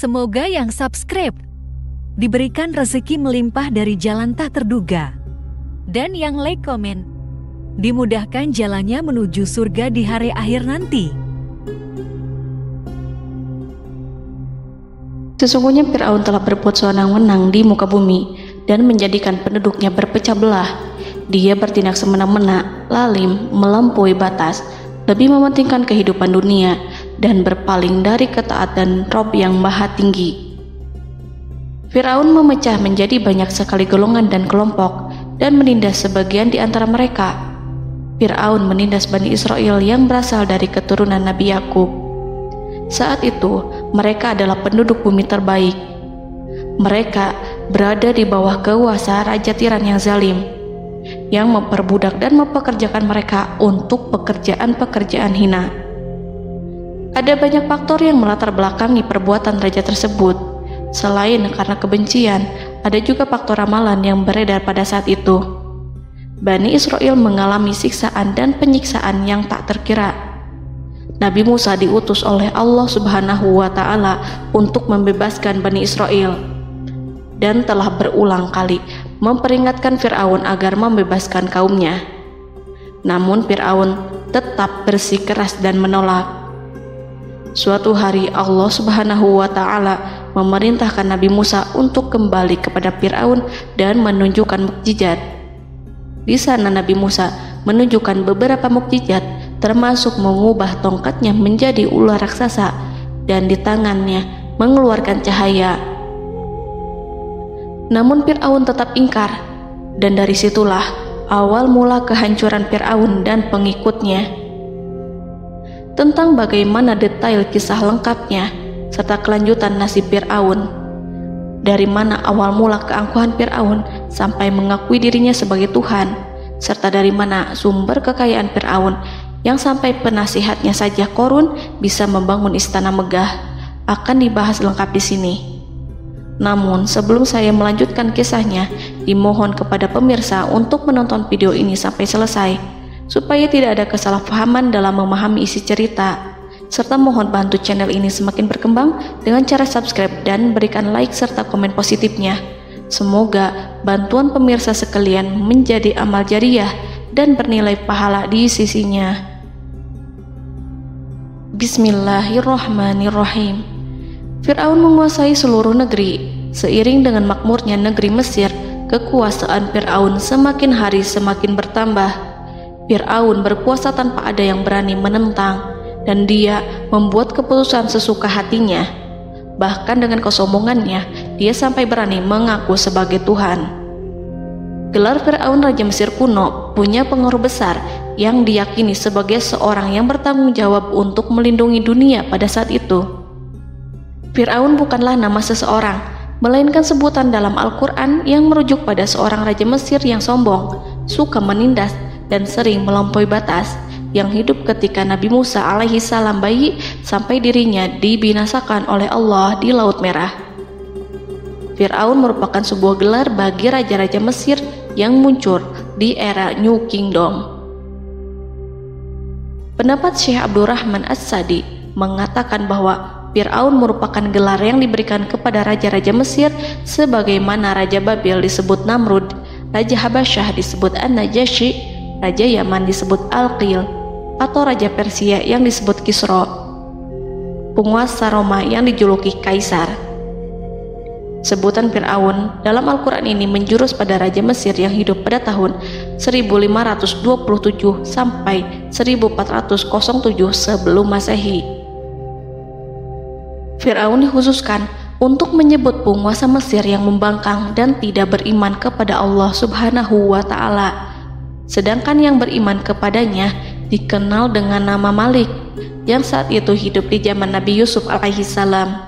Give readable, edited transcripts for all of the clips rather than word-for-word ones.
Semoga yang subscribe diberikan rezeki melimpah dari jalan tak terduga. Dan yang like komen, dimudahkan jalannya menuju surga di hari akhir nanti. Sesungguhnya Fir'aun telah berbuat sewenang-wenang di muka bumi dan menjadikan penduduknya berpecah belah. Dia bertindak semena-mena, lalim, melampaui batas, lebih mementingkan kehidupan dunia dan berpaling dari ketaatan Rob yang Maha Tinggi. Fir'aun memecah menjadi banyak sekali golongan dan kelompok dan menindas sebagian di antara mereka. Fir'aun menindas Bani Israel yang berasal dari keturunan Nabi Yakub. Saat itu, mereka adalah penduduk bumi terbaik. Mereka berada di bawah kuasa Raja Tiran yang zalim, yang memperbudak dan mempekerjakan mereka untuk pekerjaan-pekerjaan hina. Ada banyak faktor yang melatar belakangi perbuatan raja tersebut. Selain karena kebencian, ada juga faktor ramalan yang beredar pada saat itu. Bani Israel mengalami siksaan dan penyiksaan yang tak terkira. Nabi Musa diutus oleh Allah Subhanahu wa Ta'ala untuk membebaskan Bani Israel, dan telah berulang kali memperingatkan Fir'aun agar membebaskan kaumnya. Namun Fir'aun tetap bersikeras dan menolak. Suatu hari Allah Subhanahu wa Ta'ala memerintahkan Nabi Musa untuk kembali kepada Fir'aun dan menunjukkan mukjizat. Di sana Nabi Musa menunjukkan beberapa mukjizat, termasuk mengubah tongkatnya menjadi ular raksasa dan di tangannya mengeluarkan cahaya. Namun Fir'aun tetap ingkar, dan dari situlah awal mula kehancuran Fir'aun dan pengikutnya. Tentang bagaimana detail kisah lengkapnya serta kelanjutan nasib Fir'aun, dari mana awal mula keangkuhan Fir'aun sampai mengakui dirinya sebagai Tuhan, serta dari mana sumber kekayaan Fir'aun yang sampai penasihatnya saja Qorun bisa membangun istana megah, akan dibahas lengkap di sini. Namun sebelum saya melanjutkan kisahnya, dimohon kepada pemirsa untuk menonton video ini sampai selesai, supaya tidak ada kesalahpahaman dalam memahami isi cerita, serta mohon bantu channel ini semakin berkembang dengan cara subscribe dan berikan like serta komen positifnya. Semoga bantuan pemirsa sekalian menjadi amal jariah dan bernilai pahala di sisinya. Bismillahirrahmanirrahim. Fir'aun menguasai seluruh negeri. Seiring dengan makmurnya negeri Mesir, kekuasaan Fir'aun semakin hari semakin bertambah. Fir'aun berkuasa tanpa ada yang berani menentang, dan dia membuat keputusan sesuka hatinya. Bahkan dengan kesombongannya, dia sampai berani mengaku sebagai Tuhan. Gelar Fir'aun Raja Mesir kuno punya pengaruh besar yang diyakini sebagai seorang yang bertanggung jawab untuk melindungi dunia pada saat itu. Fir'aun bukanlah nama seseorang, melainkan sebutan dalam Al-Quran yang merujuk pada seorang Raja Mesir yang sombong, suka menindas, dan sering melampaui batas, yang hidup ketika Nabi Musa alaihi salam bayi sampai dirinya dibinasakan oleh Allah di Laut Merah. Fir'aun merupakan sebuah gelar bagi raja-raja Mesir yang muncul di era New Kingdom. Pendapat Syekh Abdurrahman As-Sadi mengatakan bahwa Fir'aun merupakan gelar yang diberikan kepada raja-raja Mesir, sebagaimana Raja Babil disebut Namrud, Raja Habasyah disebut An-Najasyi, Raja Yaman disebut Al-Qil, atau Raja Persia yang disebut Kisra, penguasa Roma yang dijuluki Kaisar. Sebutan Fir'aun dalam Al-Quran ini menjurus pada Raja Mesir yang hidup pada tahun 1527 sampai 1407 sebelum Masehi. Fir'aun dikhususkan untuk menyebut penguasa Mesir yang membangkang dan tidak beriman kepada Allah Subhanahu wa Ta'ala. Sedangkan yang beriman kepadanya dikenal dengan nama Malik, yang saat itu hidup di zaman Nabi Yusuf alaihi salam.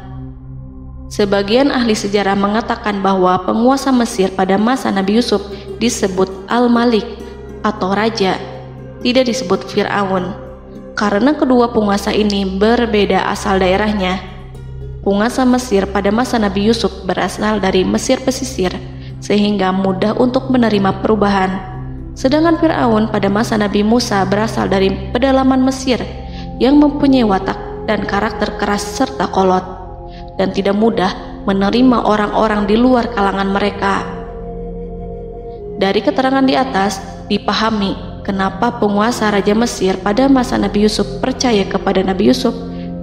Sebagian ahli sejarah mengatakan bahwa penguasa Mesir pada masa Nabi Yusuf disebut Al-Malik atau Raja, tidak disebut Fir'aun, karena kedua penguasa ini berbeda asal daerahnya. Penguasa Mesir pada masa Nabi Yusuf berasal dari Mesir pesisir, sehingga mudah untuk menerima perubahan. Sedangkan Fir'aun pada masa Nabi Musa berasal dari pedalaman Mesir yang mempunyai watak dan karakter keras serta kolot. dan tidak mudah menerima orang-orang di luar kalangan mereka. Dari keterangan di atas dipahami kenapa penguasa Raja Mesir pada masa Nabi Yusuf percaya kepada Nabi Yusuf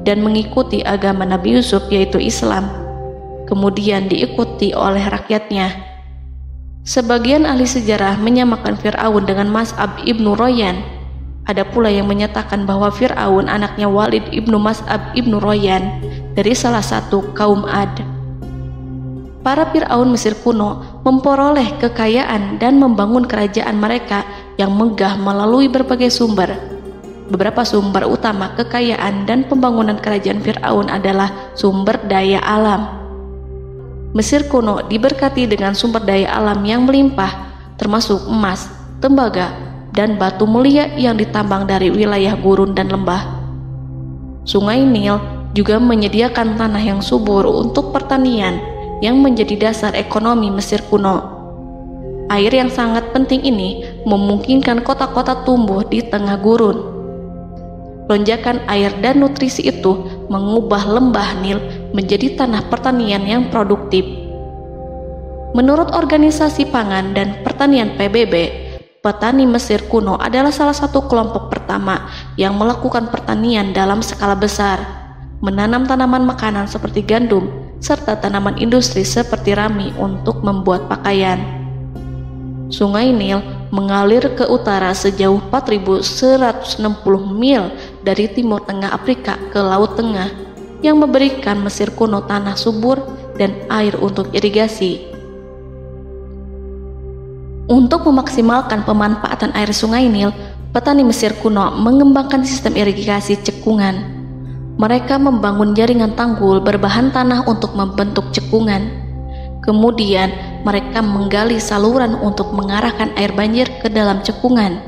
dan mengikuti agama Nabi Yusuf yaitu Islam, kemudian diikuti oleh rakyatnya. Sebagian ahli sejarah menyamakan Fir'aun dengan Mas'ab ibnu Royan. Ada pula yang menyatakan bahwa Fir'aun anaknya Walid ibnu Mas'ab ibnu Royan dari salah satu kaum Ad. Para Fir'aun Mesir kuno memperoleh kekayaan dan membangun kerajaan mereka yang megah melalui berbagai sumber. Beberapa sumber utama kekayaan dan pembangunan kerajaan Fir'aun adalah sumber daya alam. Mesir kuno diberkati dengan sumber daya alam yang melimpah, termasuk emas, tembaga, dan batu mulia yang ditambang dari wilayah gurun dan lembah. Sungai Nil juga menyediakan tanah yang subur untuk pertanian yang menjadi dasar ekonomi Mesir kuno. Air yang sangat penting ini memungkinkan kota-kota tumbuh di tengah gurun. Lonjakan air dan nutrisi itu mengubah lembah Nil menjadi tanah pertanian yang produktif. Menurut Organisasi Pangan dan Pertanian PBB, petani Mesir kuno adalah salah satu kelompok pertama yang melakukan pertanian dalam skala besar, menanam tanaman makanan seperti gandum, serta tanaman industri seperti rami untuk membuat pakaian. Sungai Nil mengalir ke utara sejauh 4.160 mil dari timur tengah Afrika ke Laut Tengah, yang memberikan Mesir kuno tanah subur dan air untuk irigasi. Untuk memaksimalkan pemanfaatan air Sungai Nil, petani Mesir kuno mengembangkan sistem irigasi cekungan. Mereka membangun jaringan tanggul berbahan tanah untuk membentuk cekungan. Kemudian mereka menggali saluran untuk mengarahkan air banjir ke dalam cekungan,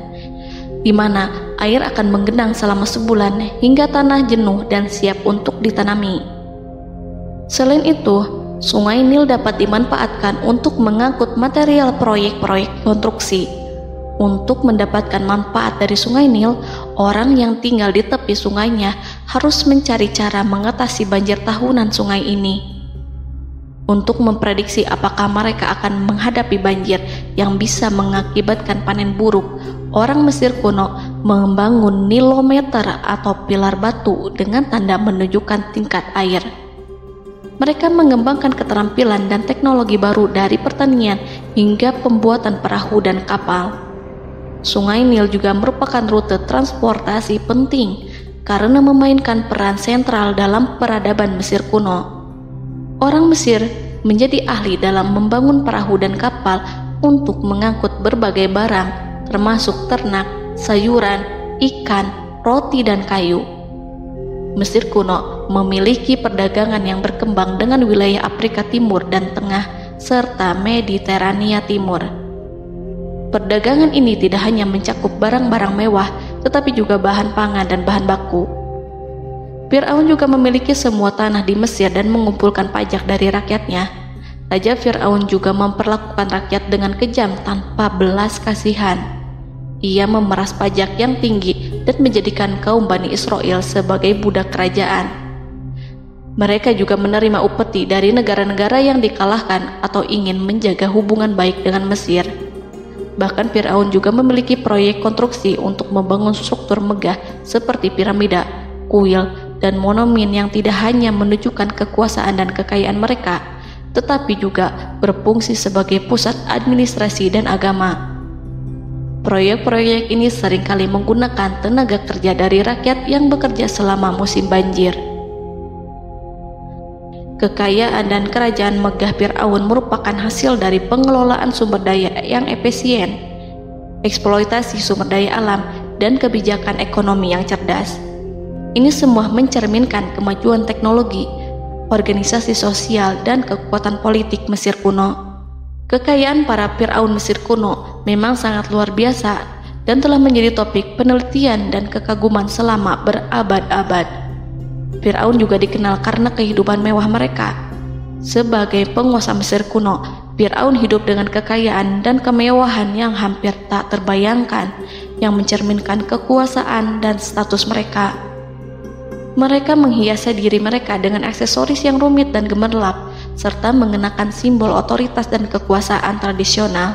di mana air akan menggenang selama sebulan hingga tanah jenuh dan siap untuk ditanami. Selain itu, Sungai Nil dapat dimanfaatkan untuk mengangkut material proyek-proyek konstruksi. Untuk mendapatkan manfaat dari Sungai Nil, orang yang tinggal di tepi sungainya harus mencari cara mengatasi banjir tahunan sungai ini. Untuk memprediksi apakah mereka akan menghadapi banjir yang bisa mengakibatkan panen buruk, orang Mesir kuno membangun nilometer atau pilar batu dengan tanda menunjukkan tingkat air. Mereka mengembangkan keterampilan dan teknologi baru dari pertanian hingga pembuatan perahu dan kapal. Sungai Nil juga merupakan rute transportasi penting karena memainkan peran sentral dalam peradaban Mesir kuno. Orang Mesir menjadi ahli dalam membangun perahu dan kapal untuk mengangkut berbagai barang, termasuk ternak, sayuran, ikan, roti, dan kayu. Mesir kuno memiliki perdagangan yang berkembang dengan wilayah Afrika Timur dan Tengah serta Mediterania Timur. Perdagangan ini tidak hanya mencakup barang-barang mewah, tetapi juga bahan pangan dan bahan baku. Fir'aun juga memiliki semua tanah di Mesir dan mengumpulkan pajak dari rakyatnya. Raja Fir'aun juga memperlakukan rakyat dengan kejam tanpa belas kasihan. Ia memeras pajak yang tinggi dan menjadikan kaum Bani Israel sebagai budak kerajaan. Mereka juga menerima upeti dari negara-negara yang dikalahkan atau ingin menjaga hubungan baik dengan Mesir. Bahkan Fir'aun juga memiliki proyek konstruksi untuk membangun struktur megah seperti piramida, kuil, dan monumen yang tidak hanya menunjukkan kekuasaan dan kekayaan mereka, tetapi juga berfungsi sebagai pusat administrasi dan agama. Proyek-proyek ini seringkali menggunakan tenaga kerja dari rakyat yang bekerja selama musim banjir. Kekayaan dan kerajaan megah Fir'aun merupakan hasil dari pengelolaan sumber daya yang efisien, eksploitasi sumber daya alam, dan kebijakan ekonomi yang cerdas. Ini semua mencerminkan kemajuan teknologi, organisasi sosial, dan kekuatan politik Mesir kuno. Kekayaan para Fir'aun Mesir kuno memang sangat luar biasa dan telah menjadi topik penelitian dan kekaguman selama berabad-abad. Fir'aun juga dikenal karena kehidupan mewah mereka. Sebagai penguasa Mesir kuno, Fir'aun hidup dengan kekayaan dan kemewahan yang hampir tak terbayangkan, yang mencerminkan kekuasaan dan status mereka. Mereka menghiasi diri mereka dengan aksesoris yang rumit dan gemerlap, serta mengenakan simbol otoritas dan kekuasaan tradisional.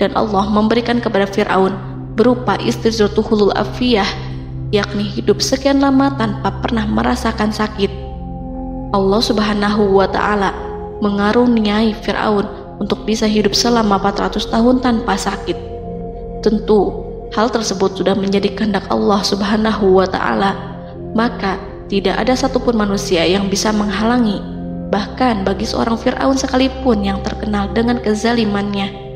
Dan Allah memberikan kepada Fir'aun berupa istizratuhul afiyah, yakni hidup sekian lama tanpa pernah merasakan sakit. Allah Subhanahu wa Ta'ala mengaruniai Fir'aun untuk bisa hidup selama 400 tahun tanpa sakit. Tentu hal tersebut sudah menjadi kehendak Allah Subhanahu wa Ta'ala, maka tidak ada satupun manusia yang bisa menghalangi, bahkan bagi seorang Fir'aun sekalipun yang terkenal dengan kezalimannya.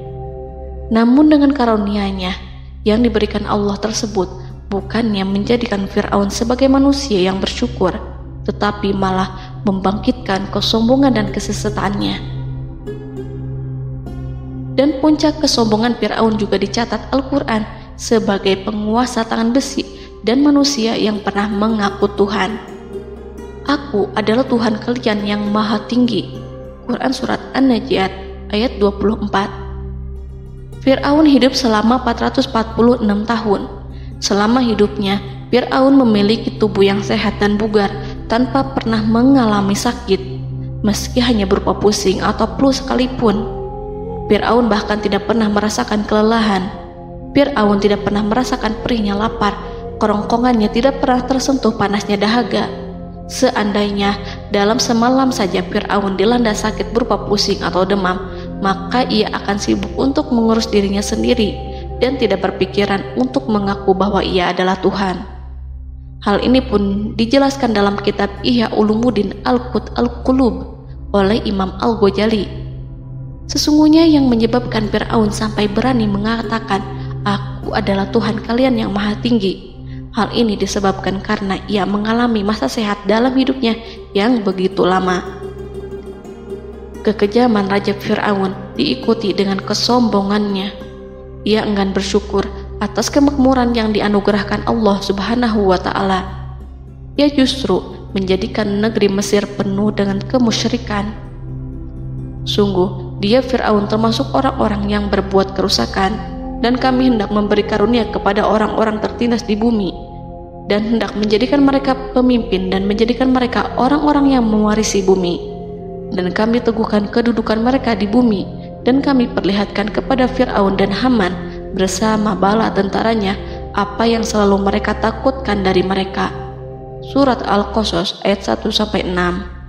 Namun dengan karunia-Nya yang diberikan Allah tersebut bukannya menjadikan Fir'aun sebagai manusia yang bersyukur, tetapi malah membangkitkan kesombongan dan kesesataannya. Dan puncak kesombongan Fir'aun juga dicatat Al-Quran sebagai penguasa tangan besi dan manusia yang pernah mengaku Tuhan. Aku adalah Tuhan kalian yang maha tinggi. Quran Surat An-Najiat ayat 24. Fir'aun hidup selama 446 tahun. Selama hidupnya, Fir'aun memiliki tubuh yang sehat dan bugar tanpa pernah mengalami sakit, meski hanya berupa pusing atau flu sekalipun. Fir'aun bahkan tidak pernah merasakan kelelahan. Fir'aun tidak pernah merasakan perihnya lapar, kerongkongannya tidak pernah tersentuh panasnya dahaga. Seandainya dalam semalam saja Fir'aun dilanda sakit berupa pusing atau demam, maka ia akan sibuk untuk mengurus dirinya sendiri dan tidak berpikiran untuk mengaku bahwa ia adalah Tuhan. Hal ini pun dijelaskan dalam kitab Ihya Ulumuddin Al-Qut Al-Qulub oleh Imam Al-Ghazali. Sesungguhnya yang menyebabkan Fir'aun sampai berani mengatakan, "Aku adalah Tuhan kalian yang maha tinggi." Hal ini disebabkan karena ia mengalami masa sehat dalam hidupnya yang begitu lama. Kekejaman Raja Fir'aun diikuti dengan kesombongannya. Ia enggan bersyukur atas kemakmuran yang dianugerahkan Allah Subhanahu wa Ta'ala. Ia justru menjadikan negeri Mesir penuh dengan kemusyrikan. Sungguh, dia Fir'aun termasuk orang-orang yang berbuat kerusakan, dan kami hendak memberi karunia kepada orang-orang tertindas di bumi, dan hendak menjadikan mereka pemimpin dan menjadikan mereka orang-orang yang mewarisi bumi. Dan kami teguhkan kedudukan mereka di bumi, dan kami perlihatkan kepada Fir'aun dan Haman bersama bala tentaranya apa yang selalu mereka takutkan dari mereka. Surat Al-Qasas ayat 1-6.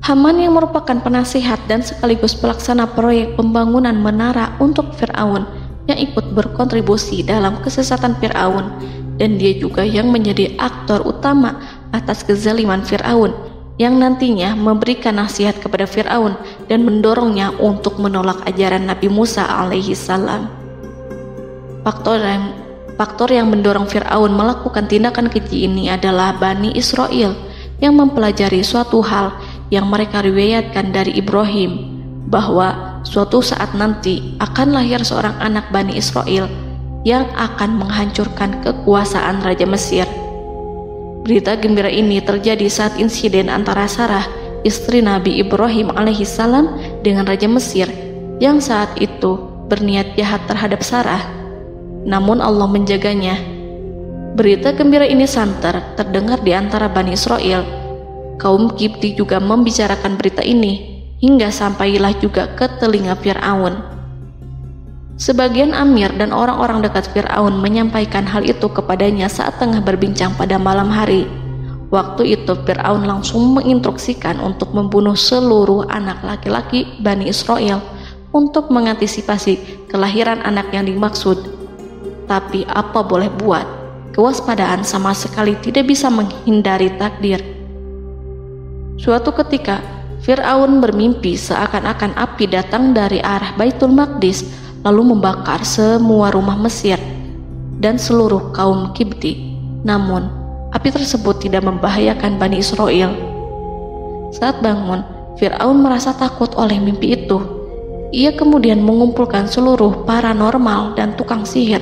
Haman yang merupakan penasihat dan sekaligus pelaksana proyek pembangunan menara untuk Fir'aun yang ikut berkontribusi dalam kesesatan Fir'aun, dan dia juga yang menjadi aktor utama atas kezaliman Fir'aun yang nantinya memberikan nasihat kepada Fir'aun dan mendorongnya untuk menolak ajaran Nabi Musa alaihi salam. Faktor yang mendorong Fir'aun melakukan tindakan keji ini adalah Bani Israel yang mempelajari suatu hal yang mereka riwayatkan dari Ibrahim, bahwa suatu saat nanti akan lahir seorang anak Bani Israel yang akan menghancurkan kekuasaan Raja Mesir. Berita gembira ini terjadi saat insiden antara Sarah, istri Nabi Ibrahim alaihissalam, dengan Raja Mesir yang saat itu berniat jahat terhadap Sarah. Namun Allah menjaganya. Berita gembira ini santer terdengar di antara Bani Israel. Kaum Kipti juga membicarakan berita ini, hingga sampailah juga ke telinga Fir'aun. Sebagian amir dan orang-orang dekat Fir'aun menyampaikan hal itu kepadanya saat tengah berbincang pada malam hari. Waktu itu Fir'aun langsung menginstruksikan untuk membunuh seluruh anak laki-laki Bani Israel untuk mengantisipasi kelahiran anak yang dimaksud. Tapi apa boleh buat, kewaspadaan sama sekali tidak bisa menghindari takdir. Suatu ketika, Fir'aun bermimpi seakan-akan api datang dari arah Baitul Maqdis lalu membakar semua rumah Mesir dan seluruh kaum Kipti. Namun, api tersebut tidak membahayakan Bani Israel. Saat bangun, Fir'aun merasa takut oleh mimpi itu. Ia kemudian mengumpulkan seluruh paranormal dan tukang sihir.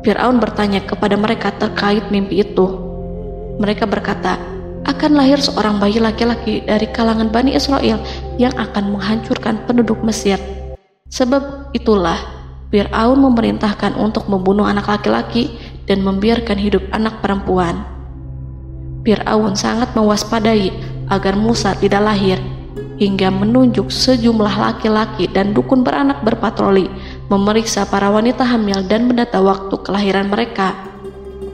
Fir'aun bertanya kepada mereka terkait mimpi itu. Mereka berkata, akan lahir seorang bayi laki-laki dari kalangan Bani Israel yang akan menghancurkan penduduk Mesir. Sebab itulah Fir'aun memerintahkan untuk membunuh anak laki-laki dan membiarkan hidup anak perempuan. Fir'aun sangat mewaspadai agar Musa tidak lahir, hingga menunjuk sejumlah laki-laki dan dukun beranak berpatroli memeriksa para wanita hamil dan mendata waktu kelahiran mereka.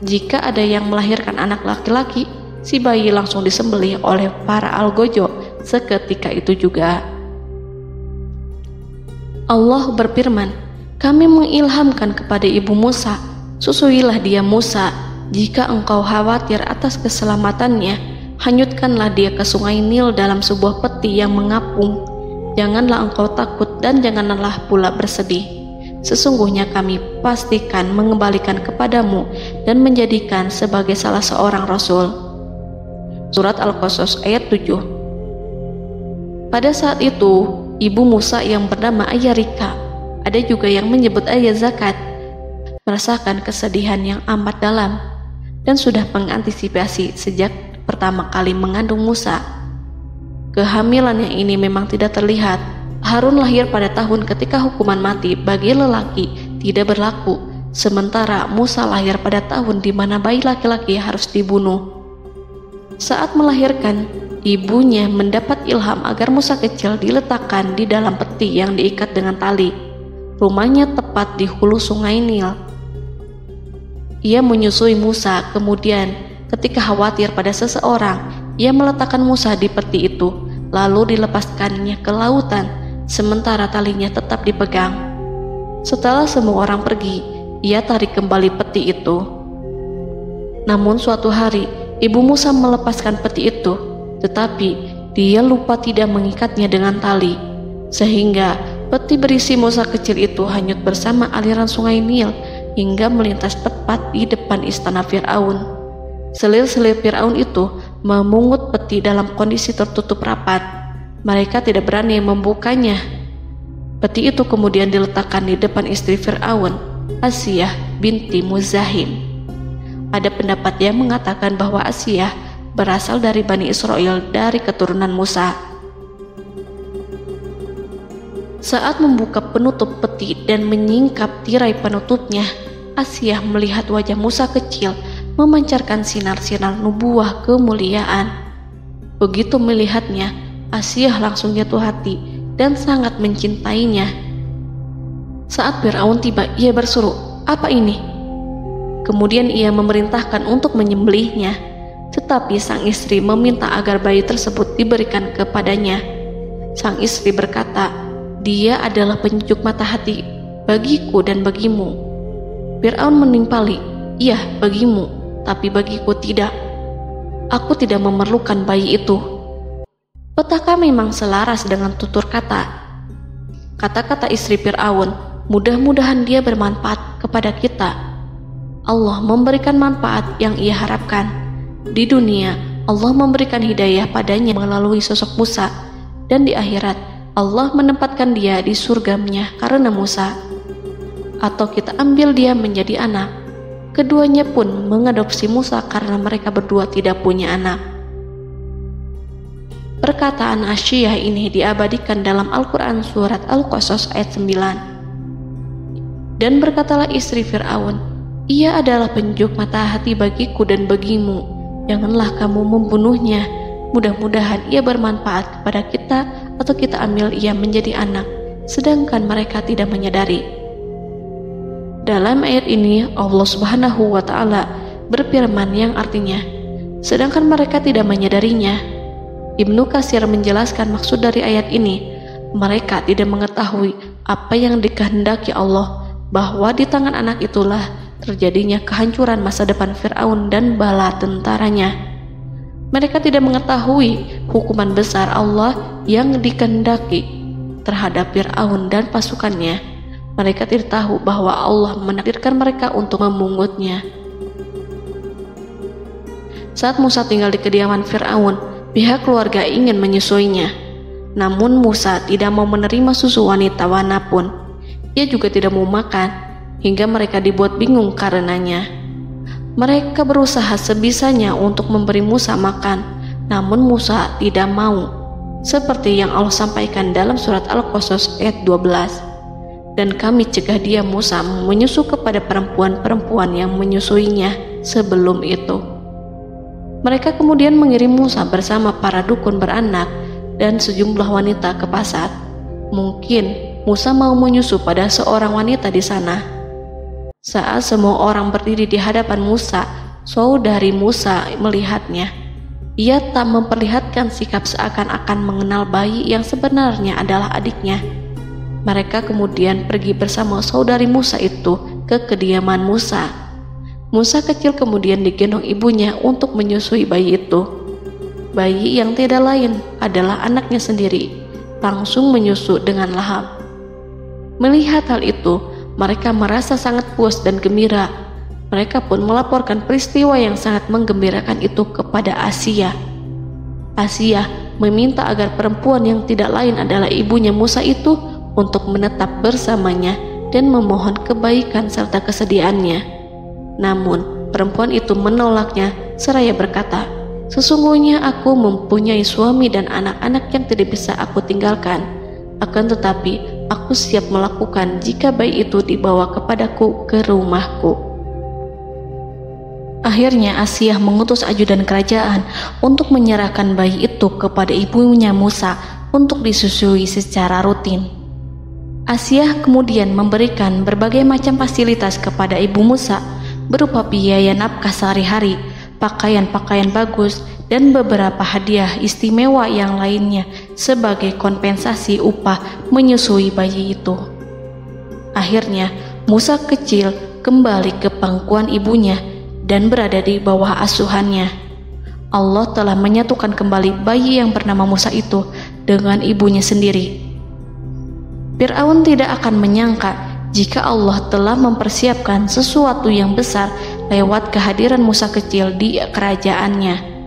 Jika ada yang melahirkan anak laki-laki, si bayi langsung disembelih oleh para algojo seketika itu juga. Allah berfirman, "Kami mengilhamkan kepada ibu Musa, susuilah dia Musa. Jika engkau khawatir atas keselamatannya, hanyutkanlah dia ke sungai Nil dalam sebuah peti yang mengapung. Janganlah engkau takut dan janganlah pula bersedih. Sesungguhnya kami pastikan mengembalikan kepadamu dan menjadikan sebagai salah seorang rasul." Surat Al-Qasas ayat 7. Pada saat itu, ibu Musa yang bernama Ayarika, ada juga yang menyebut Ayah Zakat, merasakan kesedihan yang amat dalam dan sudah mengantisipasi sejak pertama kali mengandung Musa. Kehamilannya ini memang tidak terlihat. Harun lahir pada tahun ketika hukuman mati bagi lelaki tidak berlaku, sementara Musa lahir pada tahun di mana bayi laki-laki harus dibunuh. Saat melahirkan, ibunya mendapat ilham agar Musa kecil diletakkan di dalam peti yang diikat dengan tali. Rumahnya tepat di hulu sungai Nil. Ia menyusui Musa, kemudian ketika khawatir pada seseorang, ia meletakkan Musa di peti itu, lalu dilepaskannya ke lautan, sementara talinya tetap dipegang. Setelah semua orang pergi, ia tarik kembali peti itu. Namun suatu hari, ibu Musa melepaskan peti itu, tetapi dia lupa tidak mengikatnya dengan tali, sehingga peti berisi Musa kecil itu hanyut bersama aliran sungai Nil hingga melintas tepat di depan istana Fir'aun. Selir-selir Fir'aun itu memungut peti dalam kondisi tertutup rapat. Mereka tidak berani membukanya. Peti itu kemudian diletakkan di depan istri Fir'aun, Asiyah binti Muzahim. Ada pendapat yang mengatakan bahwa Asiyah berasal dari Bani Israel dari keturunan Musa. Saat membuka penutup peti dan menyingkap tirai penutupnya, Asiyah melihat wajah Musa kecil memancarkan sinar-sinar nubuah kemuliaan. Begitu melihatnya, Asiyah langsung jatuh hati dan sangat mencintainya. Saat Fir'aun tiba, ia berseru, "Apa ini?" Kemudian ia memerintahkan untuk menyembelihnya, tetapi sang istri meminta agar bayi tersebut diberikan kepadanya. Sang istri berkata, "Dia adalah penyejuk mata hati bagiku dan bagimu." Fir'aun menimpali, "Iya, bagimu, tapi bagiku tidak. Aku tidak memerlukan bayi itu." Petaka memang selaras dengan tutur kata. Kata-kata istri Fir'aun, mudah-mudahan dia bermanfaat kepada kita. Allah memberikan manfaat yang ia harapkan. Di dunia, Allah memberikan hidayah padanya melalui sosok Musa, dan di akhirat, Allah menempatkan dia di surganya karena Musa. Atau kita ambil dia menjadi anak. Keduanya pun mengadopsi Musa karena mereka berdua tidak punya anak. Perkataan Asiyah ini diabadikan dalam Al-Quran surat Al-Qasas ayat 9. Dan berkatalah istri Fir'aun, "Ia adalah penyejuk mata hati bagiku dan bagimu. Janganlah kamu membunuhnya. Mudah-mudahan ia bermanfaat kepada kita, atau kita ambil ia menjadi anak, sedangkan mereka tidak menyadari." Dalam ayat ini Allah Subhanahu wa Ta'ala berfirman yang artinya, sedangkan mereka tidak menyadarinya. Ibnu Katsir menjelaskan maksud dari ayat ini, mereka tidak mengetahui apa yang dikehendaki Allah, bahwa di tangan anak itulah terjadinya kehancuran masa depan Fir'aun dan bala tentaranya. Mereka tidak mengetahui hukuman besar Allah yang dikehendaki terhadap Fir'aun dan pasukannya. Mereka tidak tahu bahwa Allah menakdirkan mereka untuk memungutnya. Saat Musa tinggal di kediaman Fir'aun, pihak keluarga ingin menyusuinya. Namun Musa tidak mau menerima susu wanita manapun. Ia juga tidak mau makan, hingga mereka dibuat bingung karenanya. Mereka berusaha sebisanya untuk memberi Musa makan, namun Musa tidak mau. Seperti yang Allah sampaikan dalam surat Al-Qasas ayat 12. dan kami cegah dia Musa menyusu kepada perempuan-perempuan yang menyusuinya sebelum itu. Mereka kemudian mengirim Musa bersama para dukun beranak dan sejumlah wanita ke pasar. Mungkin Musa mau menyusu pada seorang wanita di sana. Saat semua orang berdiri di hadapan Musa, saudari Musa melihatnya. Ia tak memperlihatkan sikap seakan-akan mengenal bayi yang sebenarnya adalah adiknya. Mereka kemudian pergi bersama saudari Musa itu ke kediaman Musa. Musa kecil kemudian digendong ibunya untuk menyusui bayi itu. Bayi yang tidak lain adalah anaknya sendiri, langsung menyusu dengan lahap. Melihat hal itu, mereka merasa sangat puas dan gembira. Mereka pun melaporkan peristiwa yang sangat menggembirakan itu kepada Asia. Asia meminta agar perempuan yang tidak lain adalah ibunya Musa itu untuk menetap bersamanya dan memohon kebaikan serta kesediaannya. Namun, perempuan itu menolaknya seraya berkata, "Sesungguhnya aku mempunyai suami dan anak-anak yang tidak bisa aku tinggalkan. Akan tetapi, aku siap melakukan jika bayi itu dibawa kepadaku ke rumahku." Akhirnya Asia mengutus ajudan kerajaan untuk menyerahkan bayi itu kepada ibunya Musa untuk disusui secara rutin. Asia kemudian memberikan berbagai macam fasilitas kepada ibu Musa berupa biaya nafkah sehari-hari, pakaian-pakaian bagus, dan beberapa hadiah istimewa yang lainnya sebagai kompensasi upah menyusui bayi itu. Akhirnya Musa kecil kembali ke pangkuan ibunya dan berada di bawah asuhannya. Allah telah menyatukan kembali bayi yang bernama Musa itu dengan ibunya sendiri. Fir'aun tidak akan menyangka jika Allah telah mempersiapkan sesuatu yang besar lewat kehadiran Musa kecil di kerajaannya.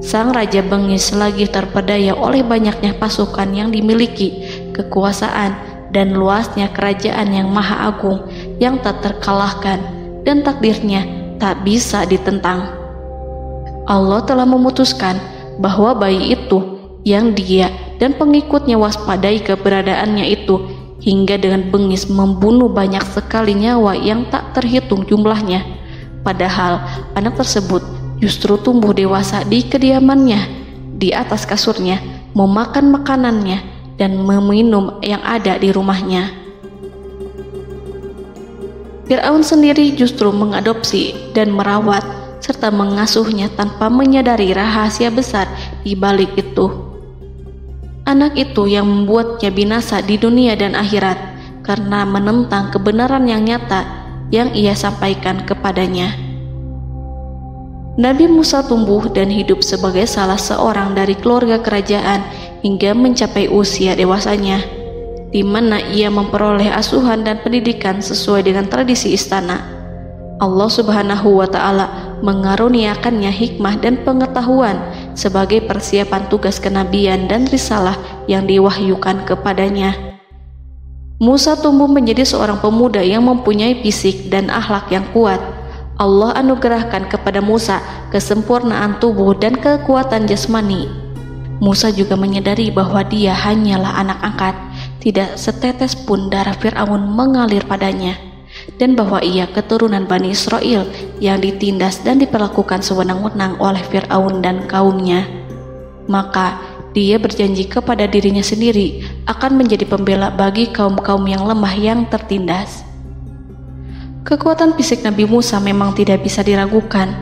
Sang raja bengis lagi terpedaya oleh banyaknya pasukan yang dimiliki, kekuasaan, dan luasnya kerajaan yang maha agung yang tak terkalahkan, dan takdirnya tak bisa ditentang. Allah telah memutuskan bahwa bayi itu yang dia dan pengikutnya waspadai keberadaannya itu hingga dengan bengis membunuh banyak sekali nyawa yang tak terhitung jumlahnya. Padahal anak tersebut justru tumbuh dewasa di kediamannya, di atas kasurnya, memakan makanannya dan meminum yang ada di rumahnya. Fir'aun sendiri justru mengadopsi dan merawat serta mengasuhnya tanpa menyadari rahasia besar di balik itu. Anak itu yang membuatnya binasa di dunia dan akhirat karena menentang kebenaran yang nyata yang ia sampaikan kepadanya. Nabi Musa tumbuh dan hidup sebagai salah seorang dari keluarga kerajaan hingga mencapai usia dewasanya, di mana ia memperoleh asuhan dan pendidikan sesuai dengan tradisi istana. Allah Subhanahu wa Ta'ala mengaruniakannya hikmah dan pengetahuan sebagai persiapan tugas kenabian dan risalah yang diwahyukan kepadanya. Musa tumbuh menjadi seorang pemuda yang mempunyai fisik dan akhlak yang kuat. Allah anugerahkan kepada Musa kesempurnaan tubuh dan kekuatan jasmani. Musa juga menyadari bahwa dia hanyalah anak angkat. Tidak setetes pun darah Fir'aun mengalir padanya, dan bahwa ia keturunan Bani Israel yang ditindas dan diperlakukan sewenang-wenang oleh Fir'aun dan kaumnya. Maka dia berjanji kepada dirinya sendiri akan menjadi pembela bagi kaum-kaum yang lemah yang tertindas. Kekuatan fisik Nabi Musa memang tidak bisa diragukan.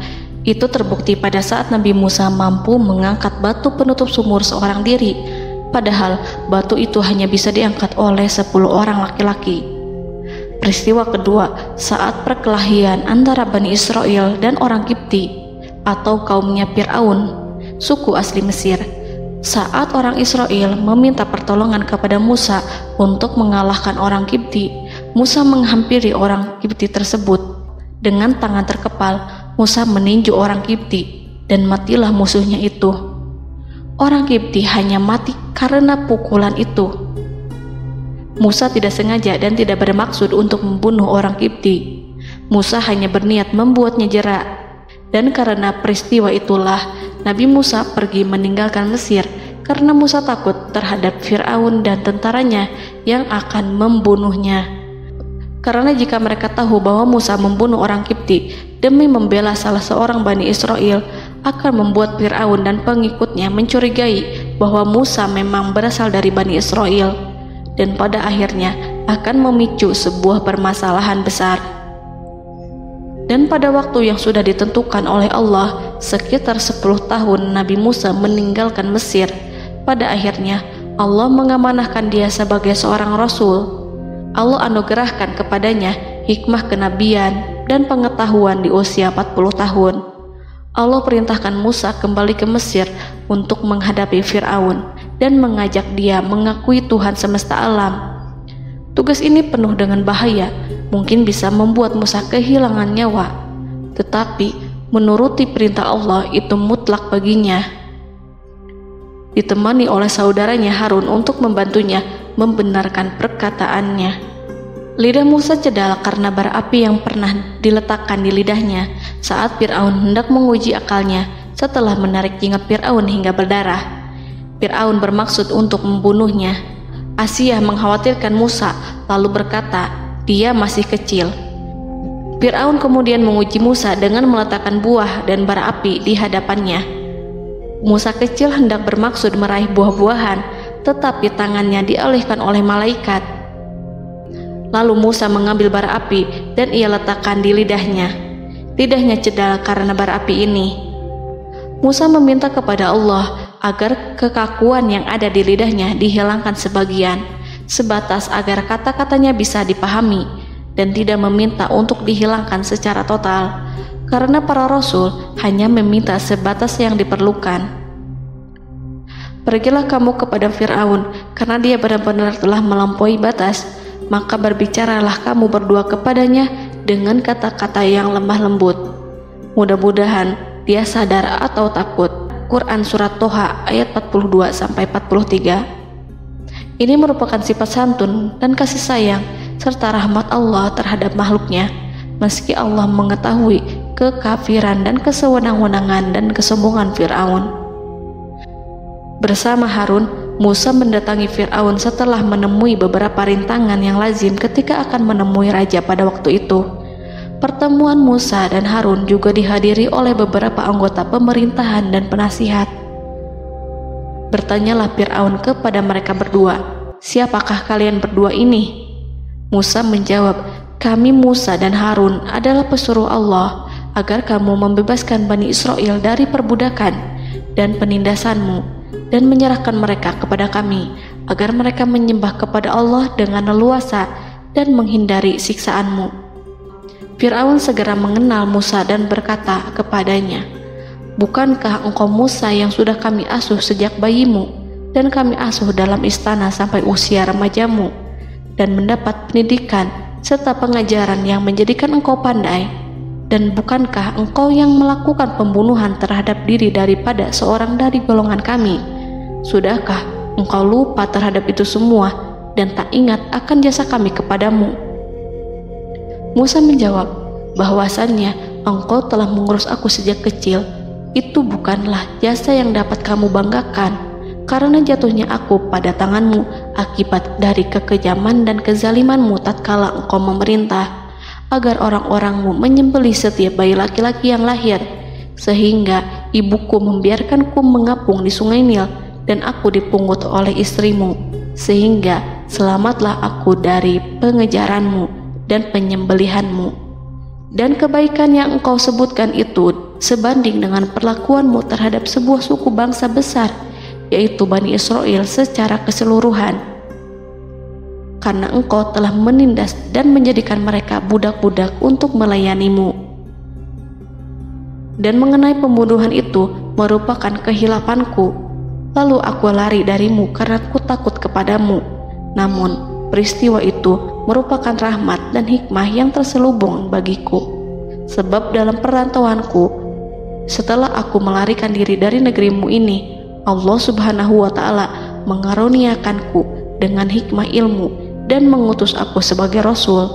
Itu terbukti pada saat Nabi Musa mampu mengangkat batu penutup sumur seorang diri, padahal batu itu hanya bisa diangkat oleh 10 orang laki-laki. Peristiwa kedua saat perkelahian antara Bani Israel dan orang Kipti atau kaumnya Fir'aun, suku asli Mesir. Saat orang Israel meminta pertolongan kepada Musa untuk mengalahkan orang Kipti, Musa menghampiri orang Kipti tersebut. Dengan tangan terkepal, Musa meninju orang Kipti dan matilah musuhnya itu. Orang Kipti hanya mati karena pukulan itu. Musa tidak sengaja dan tidak bermaksud untuk membunuh orang Kipti. Musa hanya berniat membuatnya jera. Dan karena peristiwa itulah Nabi Musa pergi meninggalkan Mesir karena Musa takut terhadap Fir'aun dan tentaranya yang akan membunuhnya. Karena jika mereka tahu bahwa Musa membunuh orang Kipti demi membela salah seorang Bani Israel, akan membuat Fir'aun dan pengikutnya mencurigai bahwa Musa memang berasal dari Bani Israel, dan pada akhirnya akan memicu sebuah permasalahan besar. Dan pada waktu yang sudah ditentukan oleh Allah, sekitar 10 tahun Nabi Musa meninggalkan Mesir. Pada akhirnya Allah mengamanahkan dia sebagai seorang Rasul. Allah anugerahkan kepadanya hikmah kenabian dan pengetahuan di usia 40 tahun. Allah perintahkan Musa kembali ke Mesir untuk menghadapi Fir'aun dan mengajak dia mengakui Tuhan semesta alam. Tugas ini penuh dengan bahaya, mungkin bisa membuat Musa kehilangan nyawa, tetapi menuruti perintah Allah itu mutlak baginya. Ditemani oleh saudaranya Harun untuk membantunya membenarkan perkataannya. Lidah Musa cedal karena bara api yang pernah diletakkan di lidahnya saat Fir'aun hendak menguji akalnya setelah menarik jingat Fir'aun hingga berdarah. Fir'aun bermaksud untuk membunuhnya. Asyah mengkhawatirkan Musa lalu berkata, dia masih kecil. Fir'aun kemudian menguji Musa dengan meletakkan buah dan bara api di hadapannya. Musa kecil hendak bermaksud meraih buah-buahan, tetapi tangannya dialihkan oleh malaikat. Lalu Musa mengambil bara api dan ia letakkan di lidahnya. Lidahnya cedal karena bara api ini. Musa meminta kepada Allah agar kekakuan yang ada di lidahnya dihilangkan sebagian, sebatas agar kata-katanya bisa dipahami, dan tidak meminta untuk dihilangkan secara total, karena para rasul hanya meminta sebatas yang diperlukan. Pergilah kamu kepada Fir'aun, karena dia benar-benar telah melampaui batas, maka berbicaralah kamu berdua kepadanya dengan kata-kata yang lemah lembut. Mudah-mudahan dia sadar atau takut. Quran Surat Toha ayat 42-43. Ini merupakan sifat santun dan kasih sayang serta rahmat Allah terhadap makhluknya, meski Allah mengetahui kekafiran dan kesewenang-wenangan dan kesombongan Fir'aun. Bersama Harun, Musa mendatangi Fir'aun setelah menemui beberapa rintangan yang lazim ketika akan menemui raja pada waktu itu. Pertemuan Musa dan Harun juga dihadiri oleh beberapa anggota pemerintahan dan penasihat. Bertanyalah Fir'aun kepada mereka berdua, siapakah kalian berdua ini? Musa menjawab, kami Musa dan Harun adalah pesuruh Allah agar kamu membebaskan Bani Israel dari perbudakan dan penindasanmu dan menyerahkan mereka kepada kami agar mereka menyembah kepada Allah dengan leluasa dan menghindari siksaanmu. Fir'aun segera mengenal Musa dan berkata kepadanya, bukankah engkau Musa yang sudah kami asuh sejak bayimu dan kami asuh dalam istana sampai usia remajamu dan mendapat pendidikan serta pengajaran yang menjadikan engkau pandai? Dan bukankah engkau yang melakukan pembunuhan terhadap diri daripada seorang dari golongan kami? Sudahkah engkau lupa terhadap itu semua dan tak ingat akan jasa kami kepadamu? Musa menjawab, bahwasannya engkau telah mengurus aku sejak kecil. Itu bukanlah jasa yang dapat kamu banggakan, karena jatuhnya aku pada tanganmu akibat dari kekejaman dan kezalimanmu tatkala engkau memerintah agar orang-orangmu menyembelih setiap bayi laki-laki yang lahir, sehingga ibuku membiarkanku mengapung di sungai Nil dan aku dipungut oleh istrimu, sehingga selamatlah aku dari pengejaranmu dan penyembelihanmu. Dan kebaikan yang engkau sebutkan itu sebanding dengan perlakuanmu terhadap sebuah suku bangsa besar, yaitu Bani Israel secara keseluruhan, karena engkau telah menindas dan menjadikan mereka budak-budak untuk melayanimu. Dan mengenai pembunuhan itu merupakan kehilafanku, lalu aku lari darimu karena aku takut kepadamu. Namun peristiwa itu merupakan rahmat dan hikmah yang terselubung bagiku, sebab dalam perantauanku setelah aku melarikan diri dari negerimu ini, Allah Subhanahu wa Ta'ala mengaruniakanku dengan hikmah ilmu dan mengutus aku sebagai Rasul.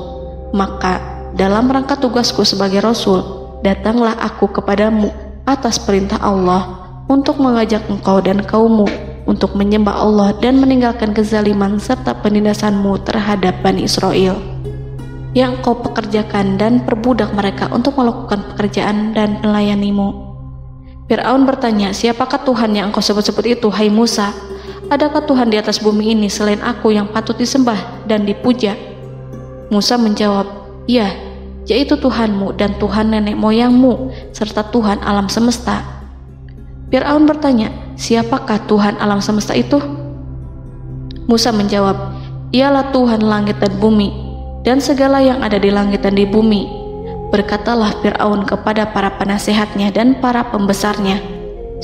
Maka dalam rangka tugasku sebagai Rasul, datanglah aku kepadamu atas perintah Allah untuk mengajak engkau dan kaummu untuk menyembah Allah dan meninggalkan kezaliman serta penindasanmu terhadap Bani Israel yang kau pekerjakan dan perbudak mereka untuk melakukan pekerjaan dan melayanimu. Fir'aun bertanya, siapakah Tuhan yang engkau sebut-sebut itu, hai Musa? Adakah Tuhan di atas bumi ini selain aku yang patut disembah dan dipuja? Musa menjawab, iya, yaitu Tuhanmu dan Tuhan nenek moyangmu serta Tuhan alam semesta. Fir'aun bertanya, siapakah Tuhan alam semesta itu? Musa menjawab, ialah Tuhan langit dan bumi dan segala yang ada di langit dan di bumi. Berkatalah Fir'aun kepada para penasehatnya dan para pembesarnya,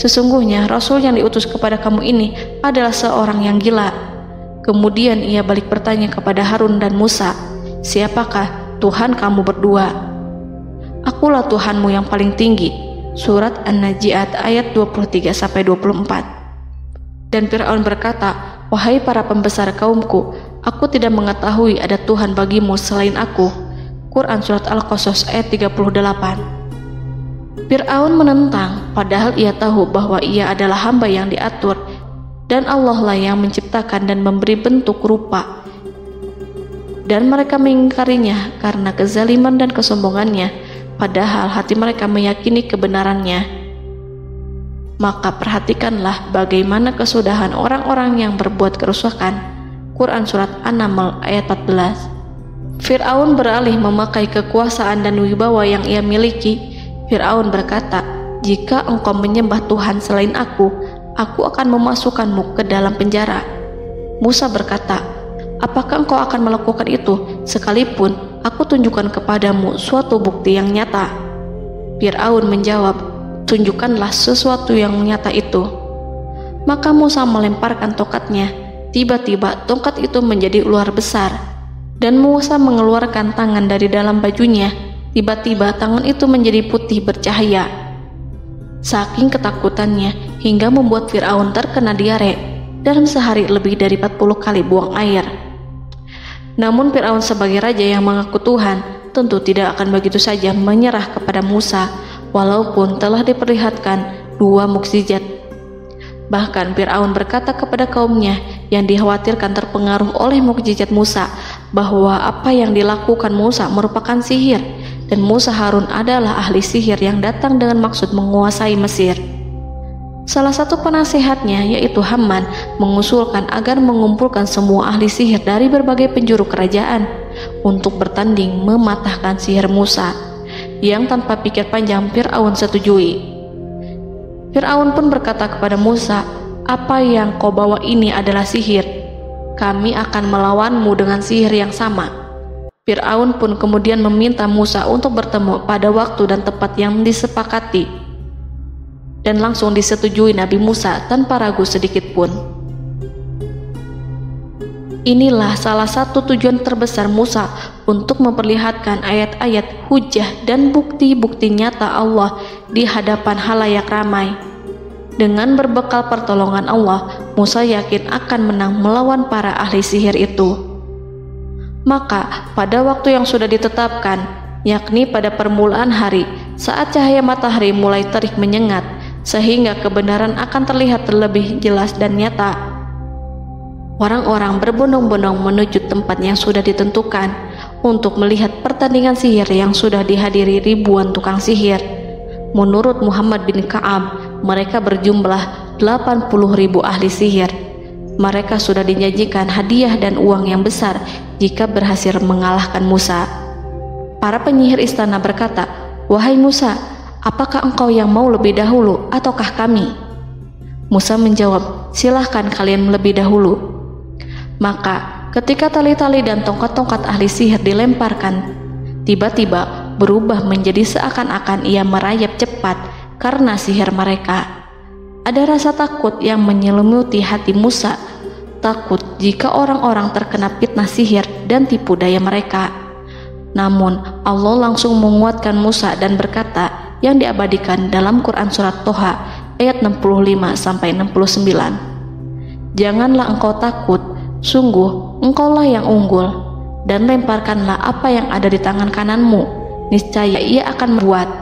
sesungguhnya Rasul yang diutus kepada kamu ini adalah seorang yang gila. Kemudian ia balik bertanya kepada Harun dan Musa, siapakah Tuhan kamu berdua? Akulah Tuhanmu yang paling tinggi. Surat An-Najiat ayat 23-24. Dan Fir'aun berkata, wahai para pembesar kaumku, aku tidak mengetahui ada Tuhan bagimu selain aku. Quran Surat Al-Qasas ayat 38. Fir'aun menentang, padahal ia tahu bahwa ia adalah hamba yang diatur dan Allah lah yang menciptakan dan memberi bentuk rupa, dan mereka mengingkarinya karena kezaliman dan kesombongannya, padahal hati mereka meyakini kebenarannya. Maka perhatikanlah bagaimana kesudahan orang-orang yang berbuat kerusakan. Quran Surat An-Naml ayat 14. Fir'aun beralih memakai kekuasaan dan wibawa yang ia miliki. Fir'aun berkata, jika engkau menyembah Tuhan selain aku akan memasukkanmu ke dalam penjara. Musa berkata, apakah engkau akan melakukan itu sekalipun aku tunjukkan kepadamu suatu bukti yang nyata? Fir'aun menjawab, tunjukkanlah sesuatu yang nyata itu. Maka Musa melemparkan tongkatnya. Tiba-tiba tongkat itu menjadi ular besar, dan Musa mengeluarkan tangan dari dalam bajunya. Tiba-tiba tangan itu menjadi putih bercahaya. Saking ketakutannya hingga membuat Fir'aun terkena diare. Dalam sehari lebih dari 40 kali buang air. Namun Fir'aun sebagai raja yang mengaku Tuhan tentu tidak akan begitu saja menyerah kepada Musa, walaupun telah diperlihatkan 2 mukjizat. Bahkan Fir'aun berkata kepada kaumnya yang dikhawatirkan terpengaruh oleh mukjizat Musa, bahwa apa yang dilakukan Musa merupakan sihir, dan Musa Harun adalah ahli sihir yang datang dengan maksud menguasai Mesir. Salah satu penasehatnya, yaitu Haman, mengusulkan agar mengumpulkan semua ahli sihir dari berbagai penjuru kerajaan untuk bertanding mematahkan sihir Musa, yang tanpa pikir panjang Fir'aun setujui. Fir'aun pun berkata kepada Musa, apa yang kau bawa ini adalah sihir. Kami akan melawanmu dengan sihir yang sama. Fir'aun pun kemudian meminta Musa untuk bertemu pada waktu dan tempat yang disepakati, dan langsung disetujui Nabi Musa tanpa ragu sedikit pun. Inilah salah satu tujuan terbesar Musa untuk memperlihatkan ayat-ayat hujah dan bukti-bukti nyata Allah di hadapan halayak ramai. Dengan berbekal pertolongan Allah, Musa yakin akan menang melawan para ahli sihir itu. Maka pada waktu yang sudah ditetapkan, yakni pada permulaan hari, saat cahaya matahari mulai terik menyengat, sehingga kebenaran akan terlihat terlebih jelas dan nyata, orang-orang berbondong-bondong menuju tempat yang sudah ditentukan untuk melihat pertandingan sihir yang sudah dihadiri ribuan tukang sihir. Menurut Muhammad bin Ka'ab, mereka berjumlah 80.000 ahli sihir. Mereka sudah dijanjikan hadiah dan uang yang besar jika berhasil mengalahkan Musa. Para penyihir istana berkata, wahai Musa, apakah engkau yang mau lebih dahulu ataukah kami? Musa menjawab, silahkan kalian lebih dahulu. Maka ketika tali-tali dan tongkat-tongkat ahli sihir dilemparkan, tiba-tiba berubah menjadi seakan-akan ia merayap cepat karena sihir mereka. Ada rasa takut yang menyelimuti hati Musa, takut jika orang-orang terkena fitnah sihir dan tipu daya mereka. Namun Allah langsung menguatkan Musa dan berkata yang diabadikan dalam Quran Surat Toha ayat 65-69, janganlah engkau takut, sungguh engkaulah yang unggul, dan lemparkanlah apa yang ada di tangan kananmu, niscaya ia akan membuat.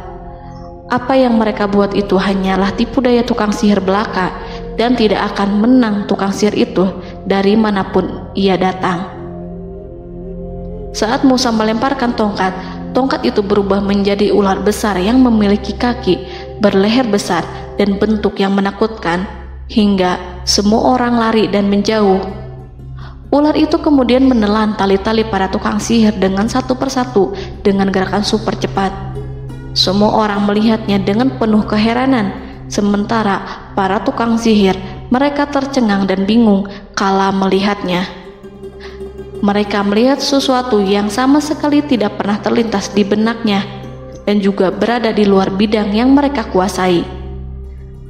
Apa yang mereka buat itu hanyalah tipu daya tukang sihir belaka, dan tidak akan menang tukang sihir itu dari manapun ia datang. Saat Musa melemparkan tongkat, tongkat itu berubah menjadi ular besar yang memiliki kaki, berleher besar, dan bentuk yang menakutkan, hingga semua orang lari dan menjauh. Ular itu kemudian menelan tali-tali para tukang sihir dengan satu persatu dengan gerakan super cepat. Semua orang melihatnya dengan penuh keheranan, sementara para tukang sihir mereka tercengang dan bingung kala melihatnya. Mereka melihat sesuatu yang sama sekali tidak pernah terlintas di benaknya dan juga berada di luar bidang yang mereka kuasai.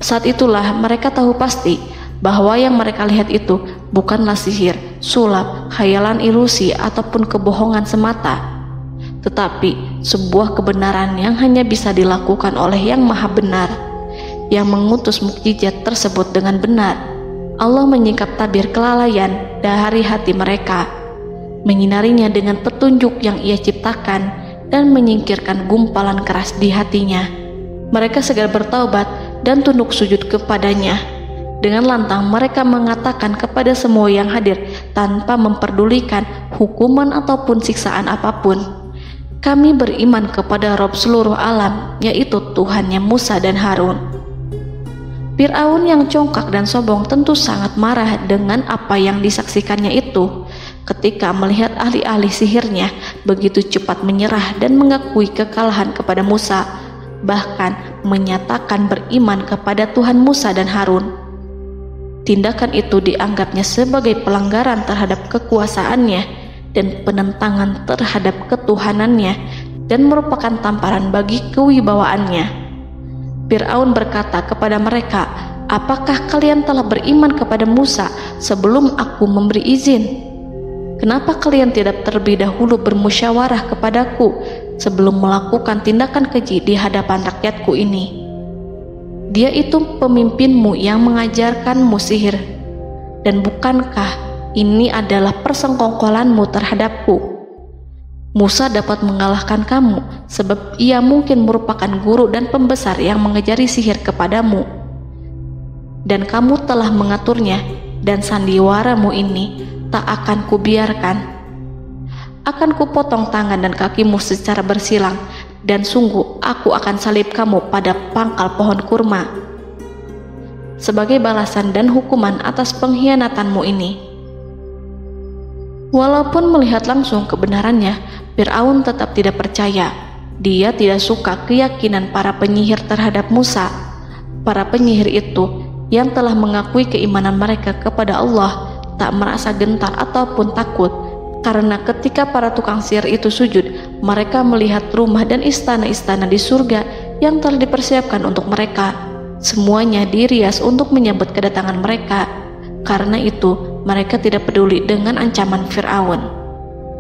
Saat itulah mereka tahu pasti bahwa yang mereka lihat itu bukanlah sihir, sulap, khayalan ilusi ataupun kebohongan semata, tetapi sebuah kebenaran yang hanya bisa dilakukan oleh Yang Maha Benar, yang mengutus mukjizat tersebut dengan benar. Allah menyingkap tabir kelalaian dari hati mereka, menyinarinya dengan petunjuk yang Ia ciptakan dan menyingkirkan gumpalan keras di hatinya. Mereka segera bertaubat dan tunduk sujud kepadanya. Dengan lantang mereka mengatakan kepada semua yang hadir tanpa memperdulikan hukuman ataupun siksaan apapun, "Kami beriman kepada Rob seluruh alam, yaitu Tuhannya Musa dan Harun." Fir'aun yang congkak dan sombong tentu sangat marah dengan apa yang disaksikannya itu. Ketika melihat ahli-ahli sihirnya begitu cepat menyerah dan mengakui kekalahan kepada Musa, bahkan menyatakan beriman kepada Tuhan Musa dan Harun. Tindakan itu dianggapnya sebagai pelanggaran terhadap kekuasaannya dan penentangan terhadap ketuhanannya dan merupakan tamparan bagi kewibawaannya. Fir'aun berkata kepada mereka, "Apakah kalian telah beriman kepada Musa sebelum aku memberi izin? Kenapa kalian tidak terlebih dahulu bermusyawarah kepadaku sebelum melakukan tindakan keji di hadapan rakyatku ini? Dia itu pemimpinmu yang mengajarkanmu sihir, dan bukankah ini adalah persengkongkolanmu terhadapku? Musa dapat mengalahkan kamu sebab ia mungkin merupakan guru dan pembesar yang mengajari sihir kepadamu, dan kamu telah mengaturnya, dan sandiwaramu ini tak akan kubiarkan. Akan kupotong tangan dan kakimu secara bersilang, dan sungguh aku akan salib kamu pada pangkal pohon kurma sebagai balasan dan hukuman atas pengkhianatanmu ini." Walaupun melihat langsung kebenarannya, Fir'aun tetap tidak percaya. Dia tidak suka keyakinan para penyihir terhadap Musa. Para penyihir itu yang telah mengakui keimanan mereka kepada Allah tak merasa gentar ataupun takut, karena ketika para tukang sihir itu sujud, mereka melihat rumah dan istana-istana di surga yang telah dipersiapkan untuk mereka. Semuanya dirias untuk menyambut kedatangan mereka. Karena itu, mereka tidak peduli dengan ancaman Fir'aun.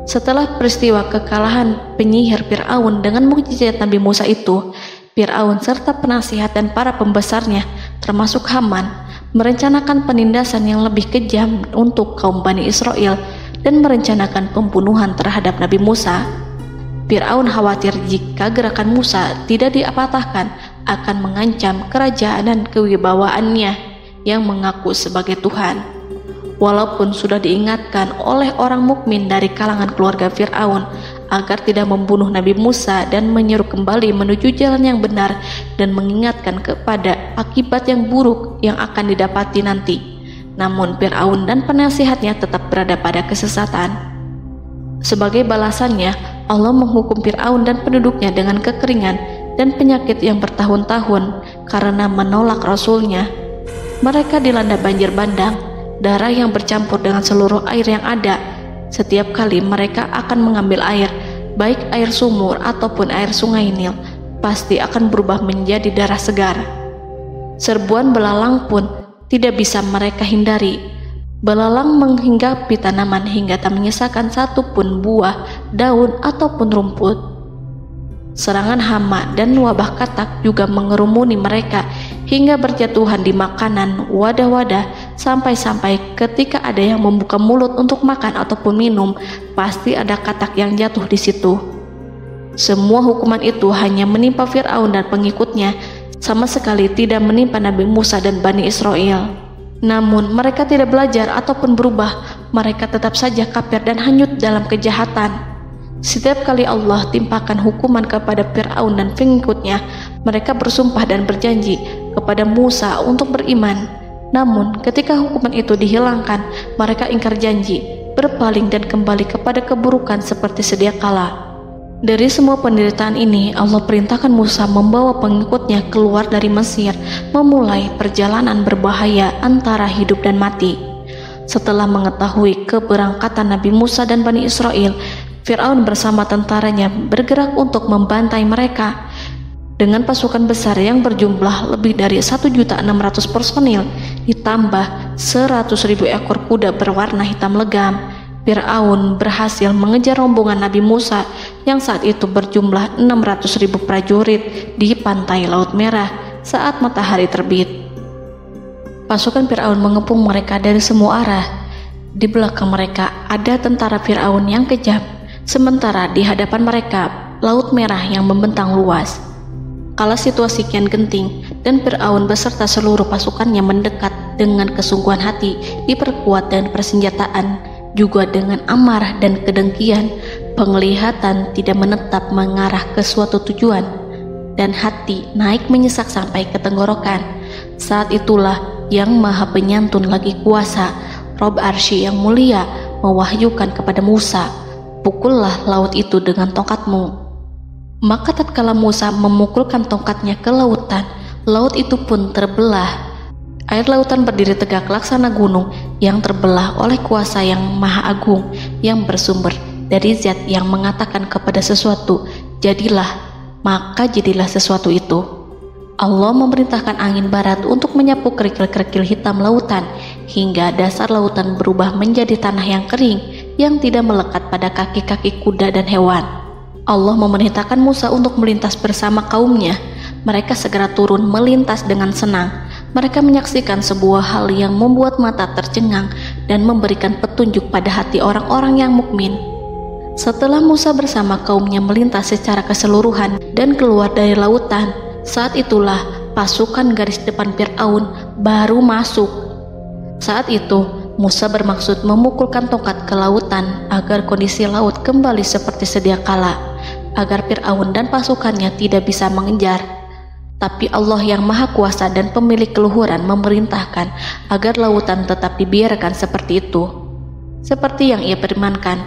Setelah peristiwa kekalahan penyihir Fir'aun dengan mukjizat Nabi Musa itu, Fir'aun serta penasihat dan para pembesarnya, termasuk Haman, merencanakan penindasan yang lebih kejam untuk kaum Bani Israel dan merencanakan pembunuhan terhadap Nabi Musa. Fir'aun khawatir jika gerakan Musa tidak dipatahkan akan mengancam kerajaan dan kewibawaannya yang mengaku sebagai Tuhan. Walaupun sudah diingatkan oleh orang mukmin dari kalangan keluarga Fir'aun agar tidak membunuh Nabi Musa dan menyeru kembali menuju jalan yang benar dan mengingatkan kepada akibat yang buruk yang akan didapati nanti, namun Fir'aun dan penasihatnya tetap berada pada kesesatan. Sebagai balasannya, Allah menghukum Fir'aun dan penduduknya dengan kekeringan dan penyakit yang bertahun-tahun karena menolak Rasulnya. Mereka dilanda banjir bandang, darah yang bercampur dengan seluruh air yang ada. Setiap kali mereka akan mengambil air, baik air sumur ataupun air sungai Nil, pasti akan berubah menjadi darah segar. Serbuan belalang pun tidak bisa mereka hindari. Belalang menghinggapi tanaman hingga tak menyisakan satupun buah, daun ataupun rumput. Serangan hama dan wabah katak juga mengerumuni mereka hingga berjatuhan di makanan, wadah-wadah, sampai-sampai ketika ada yang membuka mulut untuk makan ataupun minum, pasti ada katak yang jatuh di situ. Semua hukuman itu hanya menimpa Fir'aun dan pengikutnya, sama sekali tidak menimpa Nabi Musa dan Bani Israel. Namun mereka tidak belajar ataupun berubah, mereka tetap saja kafir dan hanyut dalam kejahatan. Setiap kali Allah timpakan hukuman kepada Fir'aun dan pengikutnya, mereka bersumpah dan berjanji kepada Musa untuk beriman. Namun ketika hukuman itu dihilangkan, mereka ingkar janji, berpaling dan kembali kepada keburukan seperti sedia kala. Dari semua penderitaan ini, Allah perintahkan Musa membawa pengikutnya keluar dari Mesir, memulai perjalanan berbahaya antara hidup dan mati. Setelah mengetahui keberangkatan Nabi Musa dan Bani Israel, Fir'aun bersama tentaranya bergerak untuk membantai mereka. Dengan pasukan besar yang berjumlah lebih dari 1.600.000 personil, ditambah 100.000 ekor kuda berwarna hitam legam, Fir'aun berhasil mengejar rombongan Nabi Musa yang saat itu berjumlah 600.000 prajurit di pantai Laut Merah saat matahari terbit. Pasukan Fir'aun mengepung mereka dari semua arah. Di belakang mereka ada tentara Fir'aun yang kejam, sementara di hadapan mereka Laut Merah yang membentang luas. Kala situasi kian genting dan Fir'aun beserta seluruh pasukannya mendekat dengan kesungguhan hati, diperkuat dan persenjataan, juga dengan amarah dan kedengkian, penglihatan tidak menetap mengarah ke suatu tujuan, dan hati naik menyesak sampai ke tenggorokan. Saat itulah Yang Maha Penyantun lagi kuasa, Rob Arsy yang mulia, mewahyukan kepada Musa, "Pukullah laut itu dengan tongkatmu." Maka tatkala Musa memukulkan tongkatnya ke lautan, laut itu pun terbelah. Air lautan berdiri tegak laksana gunung yang terbelah oleh kuasa yang maha agung, yang bersumber dari zat yang mengatakan kepada sesuatu, "Jadilah," maka jadilah sesuatu itu. Allah memerintahkan angin barat untuk menyapu kerikil-kerikil hitam lautan, hingga dasar lautan berubah menjadi tanah yang kering, yang tidak melekat pada kaki-kaki kuda dan hewan. Allah memerintahkan Musa untuk melintas bersama kaumnya. Mereka segera turun melintas dengan senang. Mereka menyaksikan sebuah hal yang membuat mata tercengang dan memberikan petunjuk pada hati orang-orang yang mukmin. Setelah Musa bersama kaumnya melintas secara keseluruhan dan keluar dari lautan, saat itulah pasukan garis depan Fir'aun baru masuk. Saat itu Musa bermaksud memukulkan tongkat ke lautan agar kondisi laut kembali seperti sedia kala, agar Fir'aun dan pasukannya tidak bisa mengejar. Tapi Allah yang Maha Kuasa dan pemilik keluhuran memerintahkan agar lautan tetap dibiarkan seperti itu, seperti yang ia firmankan.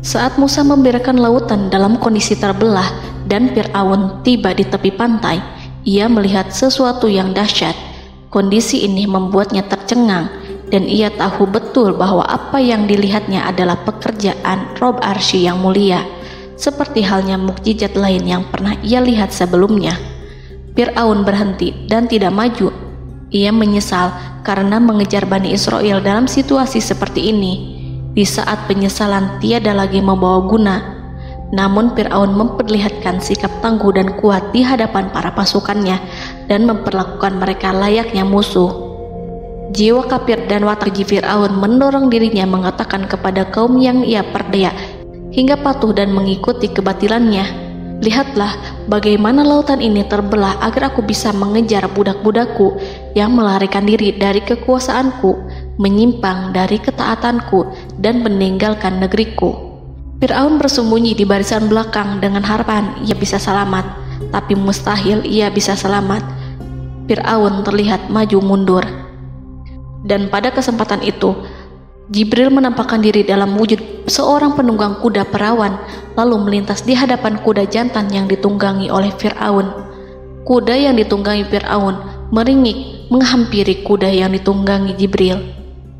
Saat Musa membiarkan lautan dalam kondisi terbelah dan Fir'aun tiba di tepi pantai, ia melihat sesuatu yang dahsyat. Kondisi ini membuatnya tercengang dan ia tahu betul bahwa apa yang dilihatnya adalah pekerjaan Rob Arsy yang mulia, seperti halnya mukjizat lain yang pernah ia lihat sebelumnya. Fir'aun berhenti dan tidak maju. Ia menyesal karena mengejar Bani Israel dalam situasi seperti ini, di saat penyesalan tiada lagi membawa guna. Namun Fir'aun memperlihatkan sikap tangguh dan kuat di hadapan para pasukannya dan memperlakukan mereka layaknya musuh. Jiwa kafir dan watak Fir'aun mendorong dirinya mengatakan kepada kaum yang ia perdaya hingga patuh dan mengikuti kebatilannya, "Lihatlah bagaimana lautan ini terbelah agar aku bisa mengejar budak-budakku yang melarikan diri dari kekuasaanku, menyimpang dari ketaatanku dan meninggalkan negeriku." Fir'aun bersembunyi di barisan belakang dengan harapan ia bisa selamat, tapi mustahil ia bisa selamat. Fir'aun terlihat maju mundur. Dan pada kesempatan itu, Jibril menampakkan diri dalam wujud seorang penunggang kuda perawan, lalu melintas di hadapan kuda jantan yang ditunggangi oleh Fir'aun. Kuda yang ditunggangi Fir'aun meringik menghampiri kuda yang ditunggangi Jibril.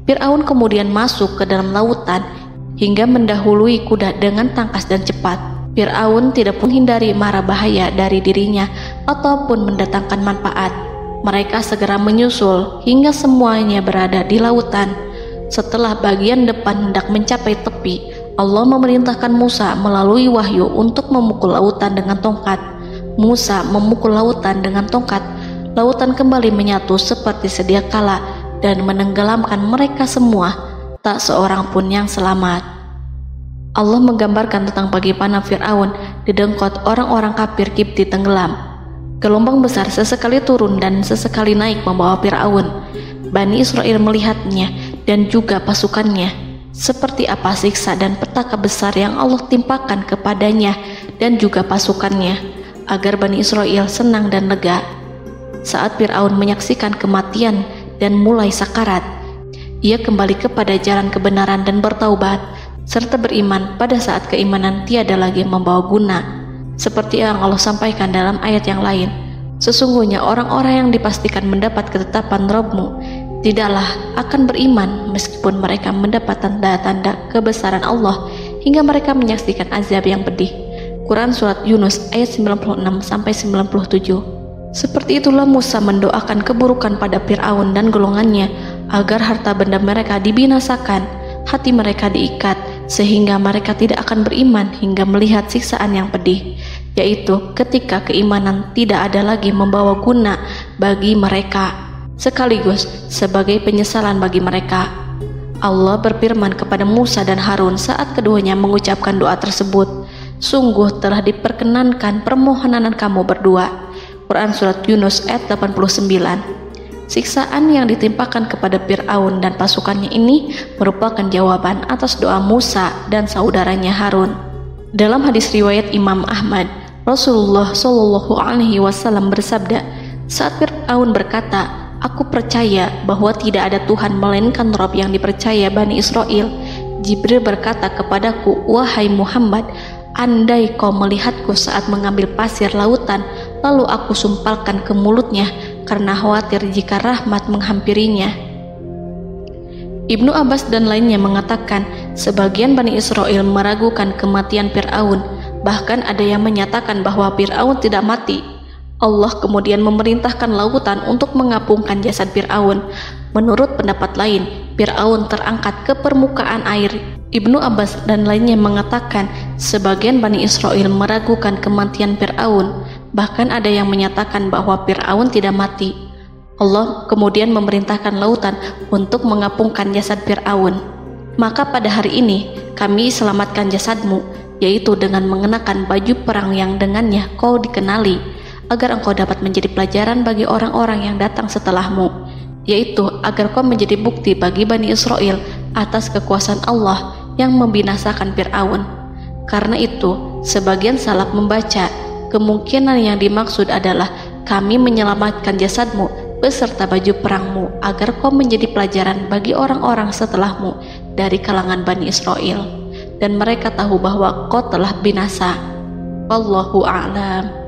Fir'aun kemudian masuk ke dalam lautan hingga mendahului kuda dengan tangkas dan cepat. Fir'aun tidak menghindari mara bahaya dari dirinya ataupun mendatangkan manfaat. Mereka segera menyusul hingga semuanya berada di lautan. Setelah bagian depan hendak mencapai tepi, Allah memerintahkan Musa melalui wahyu untuk memukul lautan dengan tongkat. Musa memukul lautan dengan tongkat. Lautan kembali menyatu seperti sedia kala dan menenggelamkan mereka semua. Tak seorang pun yang selamat. Allah menggambarkan tentang bagaimana Fir'aun didengkot orang-orang kafir Kipti tenggelam. Gelombang besar sesekali turun dan sesekali naik membawa Fir'aun. Bani Israel melihatnya dan juga pasukannya, seperti apa siksa dan petaka besar yang Allah timpakan kepadanya dan juga pasukannya, agar Bani Israel senang dan lega. Saat Fir'aun menyaksikan kematian dan mulai sakarat, ia kembali kepada jalan kebenaran dan bertaubat, serta beriman pada saat keimanan tiada lagi membawa guna. Seperti yang Allah sampaikan dalam ayat yang lain, sesungguhnya orang-orang yang dipastikan mendapat ketetapan Rabb-Mu tidaklah akan beriman meskipun mereka mendapat tanda-tanda kebesaran Allah hingga mereka menyaksikan azab yang pedih. Quran Surat Yunus ayat 96-97. Seperti itulah Musa mendoakan keburukan pada Fir'aun dan golongannya agar harta benda mereka dibinasakan, hati mereka diikat sehingga mereka tidak akan beriman hingga melihat siksaan yang pedih, yaitu ketika keimanan tidak ada lagi membawa guna bagi mereka, sekaligus sebagai penyesalan bagi mereka. Allah berfirman kepada Musa dan Harun saat keduanya mengucapkan doa tersebut, sungguh telah diperkenankan permohonan kamu berdua. Quran Surat Yunus ayat 89. Siksaan yang ditimpakan kepada Fir'aun dan pasukannya ini merupakan jawaban atas doa Musa dan saudaranya Harun. Dalam hadis riwayat Imam Ahmad, Rasulullah Shallallahu Alaihi Wasallam bersabda, saat Fir'aun berkata, aku percaya bahwa tidak ada Tuhan melainkan Rabb yang dipercaya Bani Israel, Jibril berkata kepadaku, wahai Muhammad, andai kau melihatku saat mengambil pasir lautan, lalu aku sumpalkan ke mulutnya karena khawatir jika rahmat menghampirinya. Ibnu Abbas dan lainnya mengatakan, sebagian Bani Israel meragukan kematian Fir'aun, bahkan ada yang menyatakan bahwa Fir'aun tidak mati. Allah kemudian memerintahkan lautan untuk mengapungkan jasad Fir'aun. Menurut pendapat lain, Fir'aun terangkat ke permukaan air. Ibnu Abbas dan lainnya mengatakan, sebagian Bani Israel meragukan kematian Fir'aun, bahkan ada yang menyatakan bahwa Fir'aun tidak mati. Allah kemudian memerintahkan lautan untuk mengapungkan jasad Fir'aun. Maka pada hari ini kami selamatkan jasadmu, yaitu dengan mengenakan baju perang yang dengannya kau dikenali, agar engkau dapat menjadi pelajaran bagi orang-orang yang datang setelahmu, yaitu agar kau menjadi bukti bagi Bani Israel atas kekuasaan Allah yang membinasakan Fir'aun. Karena itu, sebagian salaf membaca, kemungkinan yang dimaksud adalah kami menyelamatkan jasadmu beserta baju perangmu agar kau menjadi pelajaran bagi orang-orang setelahmu dari kalangan Bani Israel, dan mereka tahu bahwa kau telah binasa. Wallahu a'lam.